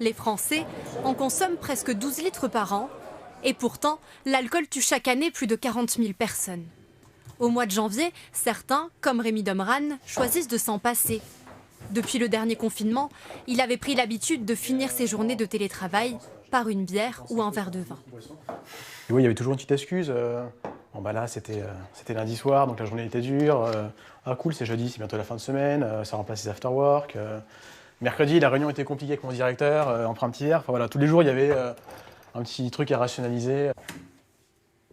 Les Français en consomment presque 12 litres par an. Et pourtant, l'alcool tue chaque année plus de 40 000 personnes. Au mois de janvier, certains, comme Rémi Domran, choisissent de s'en passer. Depuis le dernier confinement, il avait pris l'habitude de finir ses journées de télétravail par une bière ou un verre de vin. Et oui, il y avait toujours une petite excuse. Bon bah là, c'était lundi soir, donc la journée était dure. Ah cool, c'est jeudi, c'est bientôt la fin de semaine, ça remplace les after-work. Mercredi, la réunion était compliquée avec mon directeur, on prend un petit verre. Enfin voilà, tous les jours, il y avait un petit truc à rationaliser.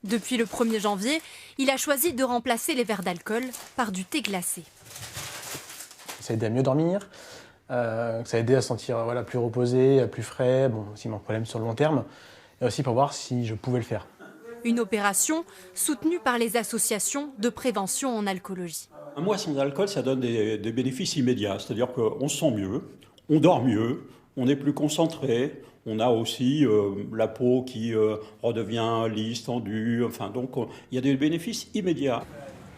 Depuis le 1er janvier, il a choisi de remplacer les verres d'alcool par du thé glacé. Ça a aidé à mieux dormir, ça a aidé à se sentir plus reposé, plus frais, bon, aussi mon problème sur le long terme, et aussi pour voir si je pouvais le faire. Une opération soutenue par les associations de prévention en alcoolologie. Un mois sans alcool, ça donne des bénéfices immédiats, c'est-à-dire qu'on se sent mieux, on dort mieux, on est plus concentré, on a aussi la peau qui redevient lisse, tendue, enfin donc il y a des bénéfices immédiats.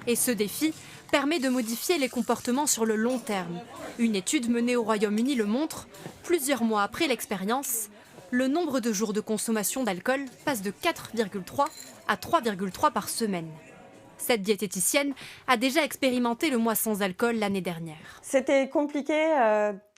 Et ce défi permet de modifier les comportements sur le long terme. Une étude menée au Royaume-Uni le montre, plusieurs mois après l'expérience, le nombre de jours de consommation d'alcool passe de 4,3 à 3,3 par semaine. Cette diététicienne a déjà expérimenté le mois sans alcool l'année dernière. C'était compliqué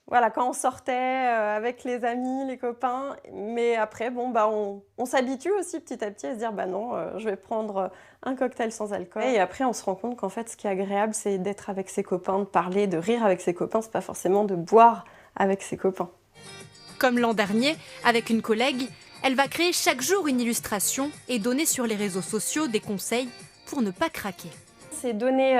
quand on sortait avec les amis, les copains. Mais après, on s'habitue aussi petit à petit à se dire non, je vais prendre un cocktail sans alcool. Et après, on se rend compte qu'en fait, ce qui est agréable, c'est d'être avec ses copains, de parler, de rire avec ses copains. C'est pas forcément de boire avec ses copains. Comme l'an dernier, avec une collègue, elle va créer chaque jour une illustration et donner sur les réseaux sociaux des conseils pour ne pas craquer. C'est donner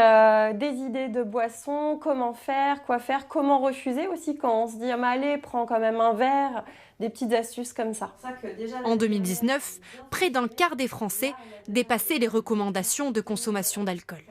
des idées de boissons, comment faire, quoi faire, comment refuser aussi quand on se dit « allez, prends quand même un verre », des petites astuces comme ça. En 2019, près d'un quart des Français dépassaient les recommandations de consommation d'alcool.